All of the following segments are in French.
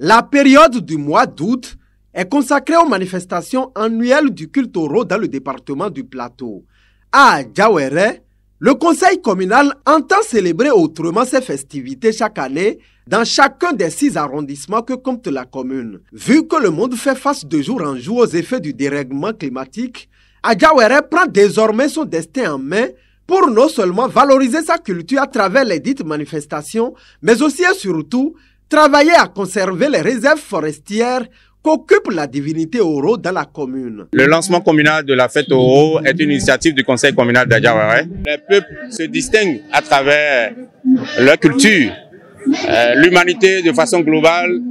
La période du mois d'août est consacrée aux manifestations annuelles du culte taureau dans le département du Plateau. À Diawéré, le conseil communal entend célébrer autrement ces festivités chaque année dans chacun des 6 arrondissements que compte la commune. Vu que le monde fait face de jour en jour aux effets du dérèglement climatique, Diawéré prend désormais son destin en main pour non seulement valoriser sa culture à travers les dites manifestations, mais aussi et surtout travailler à conserver les réserves forestières qu'occupe la divinité Oro dans la commune. Le lancement communal de la fête Oro est une initiative du conseil communal d'Adiawéré. Les peuples se distinguent à travers leur culture. L'humanité de façon globale,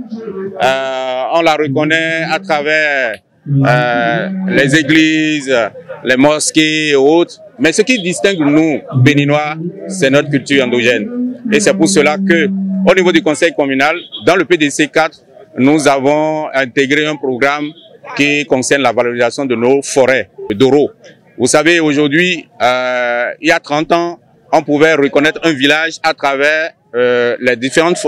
on la reconnaît à travers les églises, les mosquées et autres. Mais ce qui distingue nous, Béninois, c'est notre culture endogène. Et c'est pour cela que, au niveau du conseil communal, dans le PDC 4, nous avons intégré un programme qui concerne la valorisation de nos forêts d'Oro. Vous savez, aujourd'hui, il y a 30 ans, on pouvait reconnaître un village à travers les différentes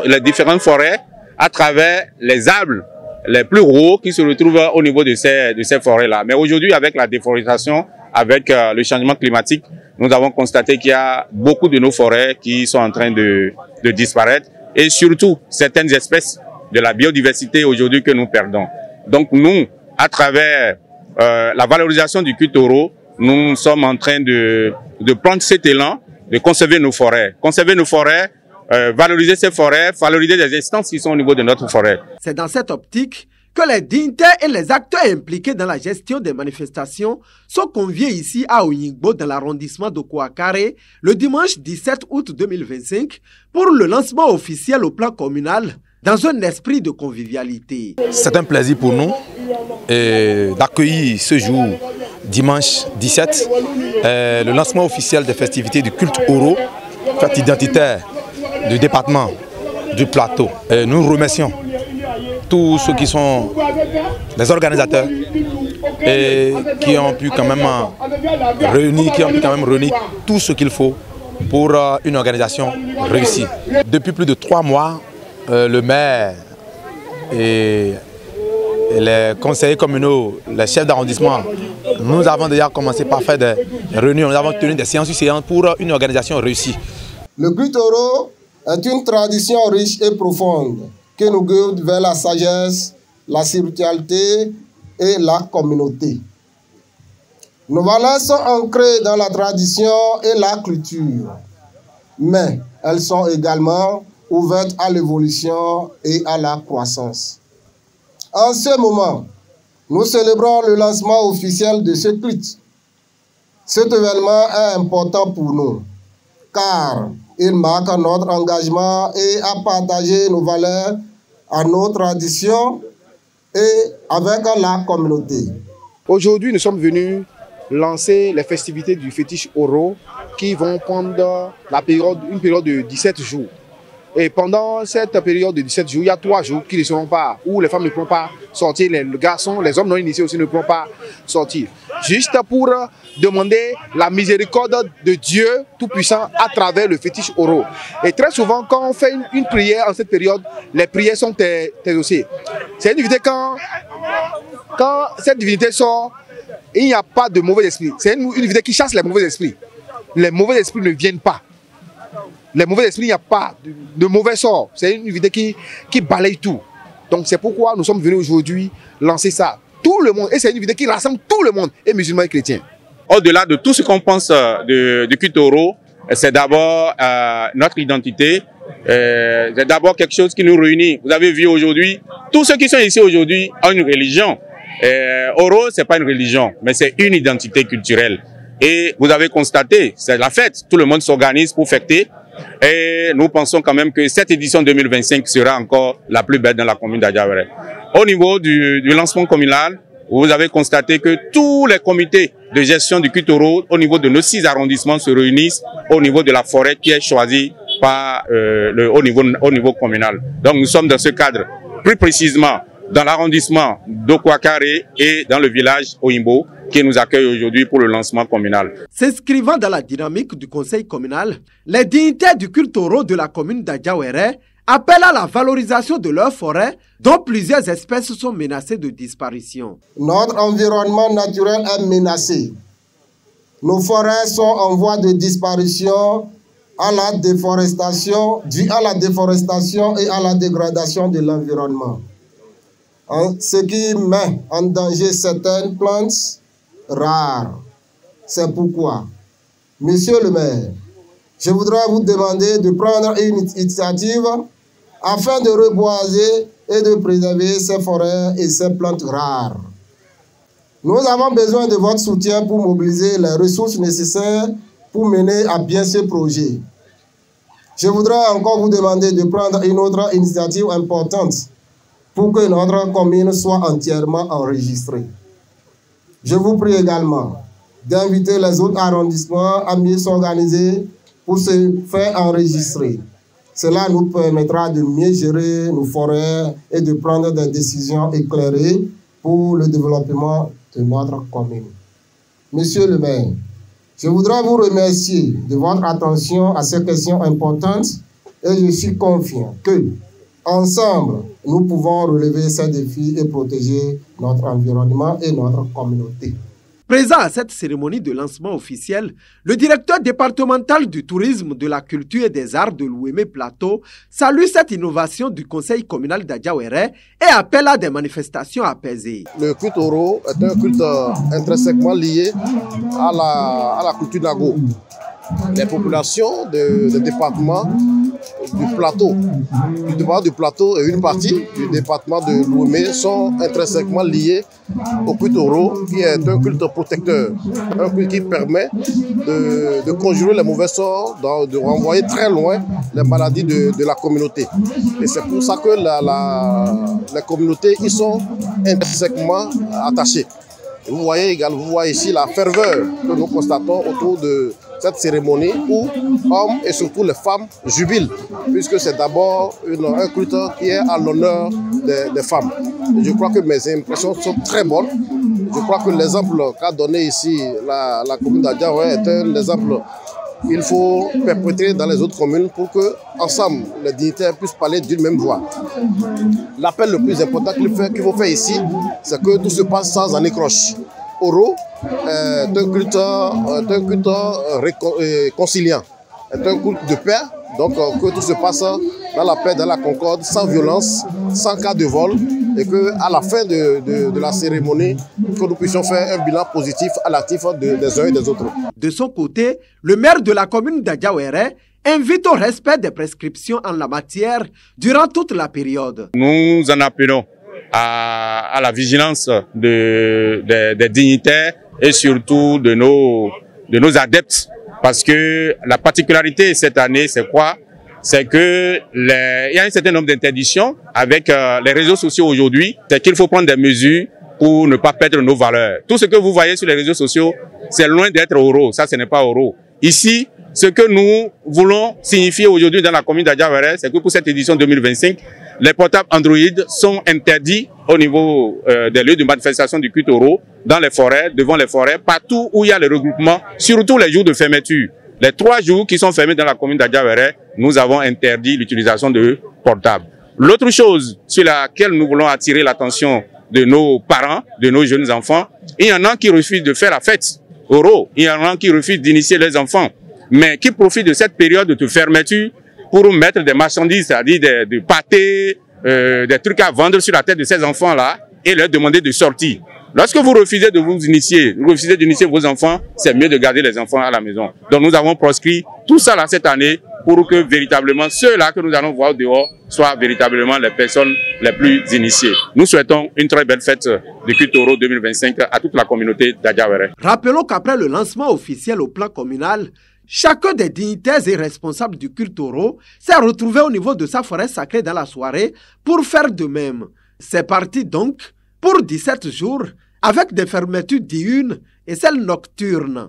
forêts, à travers les arbres les plus gros qui se retrouvent au niveau de ces forêts-là. Mais aujourd'hui, avec la déforestation, avec le changement climatique, nous avons constaté qu'il y a beaucoup de nos forêts qui sont en train de disparaître et surtout certaines espèces de la biodiversité aujourd'hui que nous perdons. Donc nous, à travers la valorisation du culte taureau, nous sommes en train de prendre cet élan de conserver nos forêts. Conserver nos forêts, valoriser ces forêts, valoriser les instances qui sont au niveau de notre forêt. C'est dans cette optique que les dignitaires et les acteurs impliqués dans la gestion des manifestations sont conviés ici à Oyingbo dans l'arrondissement de Kouakare le dimanche 17 août 2025 pour le lancement officiel au plan communal dans un esprit de convivialité. C'est un plaisir pour nous d'accueillir ce jour, dimanche 17, le lancement officiel des festivités du culte Oro, fête identitaire du département du Plateau. Nous remercions tous ceux qui sont les organisateurs et qui ont pu quand même réunir tout ce qu'il faut pour une organisation réussie. Depuis plus de 3 mois, le maire et les conseillers communaux, les chefs d'arrondissement, nous avons déjà commencé par faire des réunions, nous avons tenu des séances pour une organisation réussie. Le culte Oro est une tradition riche et profonde qui nous guide vers la sagesse, la spiritualité et la communauté. Nos valeurs sont ancrées dans la tradition et la culture, mais elles sont également ouvertes à l'évolution et à la croissance. En ce moment, nous célébrons le lancement officiel de ce culte. Cet événement est important pour nous, car il marque notre engagement et à partager nos valeurs, à nos traditions et avec la communauté. Aujourd'hui, nous sommes venus lancer les festivités du fétiche Oro qui vont prendre une période de 17 jours. Et pendant cette période de 17 jours, il y a 3 jours qui ne seront pas, où les femmes ne pourront pas sortir, les garçons, les hommes non initiés aussi ne pourront pas sortir. Juste pour demander la miséricorde de Dieu Tout-Puissant à travers le fétiche Oro. Et très souvent, quand on fait une prière en cette période, les prières sont exaucées. C'est une divinité quand cette divinité sort, il n'y a pas de mauvais esprit. C'est une divinité qui chasse les mauvais esprits. Les mauvais esprits ne viennent pas. Les mauvais esprits, il n'y a pas de mauvais sort. C'est une divinité qui balaye tout. Donc c'est pourquoi nous sommes venus aujourd'hui lancer ça. Tout le monde. Et c'est une divinité qui rassemble tout le monde, et musulmans et chrétiens. Au-delà de tout ce qu'on pense du culte Oro, c'est d'abord notre identité. C'est d'abord quelque chose qui nous réunit. Vous avez vu aujourd'hui, tous ceux qui sont ici aujourd'hui ont une religion. Oro, ce n'est pas une religion, mais c'est une identité culturelle. Et vous avez constaté, c'est la fête. Tout le monde s'organise pour fêter. Et nous pensons quand même que cette édition 2025 sera encore la plus belle dans la commune d'Adiawéré. Au niveau du lancement communal, vous avez constaté que tous les comités de gestion du culte Oro au niveau de nos 6 arrondissements se réunissent au niveau de la forêt qui est choisie par au niveau communal. Donc nous sommes dans ce cadre, plus précisément dans l'arrondissement d'Okouakare et dans le village Oyingbo, qui nous accueille aujourd'hui pour le lancement communal. S'inscrivant dans la dynamique du conseil communal, les dignitaires du culte Oro de la commune d'Adiawéré appellent à la valorisation de leurs forêts dont plusieurs espèces sont menacées de disparition. Notre environnement naturel est menacé. Nos forêts sont en voie de disparition à la déforestation, due à la déforestation et à la dégradation de l'environnement. Ce qui met en danger certaines plantes rares. C'est pourquoi, Monsieur le maire, je voudrais vous demander de prendre une initiative afin de reboiser et de préserver ces forêts et ces plantes rares. Nous avons besoin de votre soutien pour mobiliser les ressources nécessaires pour mener à bien ce projet. Je voudrais encore vous demander de prendre une autre initiative importante pour que notre commune soit entièrement enregistrée. Je vous prie également d'inviter les autres arrondissements à mieux s'organiser pour se faire enregistrer. Cela nous permettra de mieux gérer nos forêts et de prendre des décisions éclairées pour le développement de notre commune. Monsieur le maire, je voudrais vous remercier de votre attention à ces questions importantes et je suis confiant que, ensemble, nous pouvons relever ces défis et protéger notre environnement et notre communauté. Présent à cette cérémonie de lancement officiel, le directeur départemental du tourisme, de la culture et des arts de l'Ouémé Plateau salue cette innovation du conseil communal d'Adjawéré et appelle à des manifestations apaisées. Le culte Oro est un culte intrinsèquement lié à la culture Nago. Les populations des départements du plateau et une partie du département de l'Ouémé sont intrinsèquement liées au culte Oro, qui est un culte protecteur, un culte qui permet de conjurer les mauvais sorts, de renvoyer très loin les maladies de la communauté. Et c'est pour ça que les communautés y sont intrinsèquement attachées. Et vous voyez ici la ferveur que nous constatons autour de cette cérémonie où hommes et surtout les femmes jubilent, puisque c'est d'abord un culte qui est à l'honneur des femmes. Et je crois que mes impressions sont très bonnes. Je crois que l'exemple qu'a donné ici la commune d'Adjawéré est un exemple qu'il faut perpétrer dans les autres communes pour que, ensemble, les dignitaires puissent parler d'une même voix. L'appel le plus important qu'il faut faire ici, c'est que tout se passe sans anicroche. Oro est un culte conciliant, est un culte de paix, donc que tout se passe dans la paix, dans la concorde, sans violence, sans cas de vol, et qu'à la fin de la cérémonie, que nous puissions faire un bilan positif à l'actif des uns et des autres. De son côté, le maire de la commune d'Adjawéré invite au respect des prescriptions en la matière durant toute la période. Nous en appelons à la vigilance des dignitaires et surtout de nos adeptes, parce que la particularité cette année, c'est quoi? C'est que il y a un certain nombre d'interdictions avec les réseaux sociaux aujourd'hui. C'est qu'il faut prendre des mesures pour ne pas perdre nos valeurs. Tout ce que vous voyez sur les réseaux sociaux, c'est loin d'être Oro. Ça, ce n'est pas Oro. Ici, ce que nous voulons signifier aujourd'hui dans la commune d'Adjawéré, c'est que pour cette édition 2025, les portables Android sont interdits au niveau des lieux de manifestation du culte Oro, dans les forêts, devant les forêts, partout où il y a le regroupement, surtout les jours de fermeture. Les 3 jours qui sont fermés dans la commune d'Adjawéré, nous avons interdit l'utilisation de portables. L'autre chose sur laquelle nous voulons attirer l'attention de nos parents, de nos jeunes enfants, il y en a qui refusent de faire la fête Oro, il y en a qui refusent d'initier les enfants, mais qui profitent de cette période de fermeture pour mettre des marchandises, c'est-à-dire des pâtés, des trucs à vendre sur la tête de ces enfants-là et leur demander de sortir. Lorsque vous refusez de vous initier, vous refusez d'initier vos enfants, c'est mieux de garder les enfants à la maison. Donc nous avons proscrit tout ça là cette année pour que véritablement ceux-là que nous allons voir dehors soient véritablement les personnes les plus initiées. Nous souhaitons une très belle fête du culte Oro 2025 à toute la communauté d'Adjawéré. Rappelons qu'après le lancement officiel au plan communal, chacun des dignitaires et responsables du culte Oro s'est retrouvé au niveau de sa forêt sacrée dans la soirée pour faire de même. C'est parti donc pour 17 jours avec des fermetures diurnes et celles nocturnes.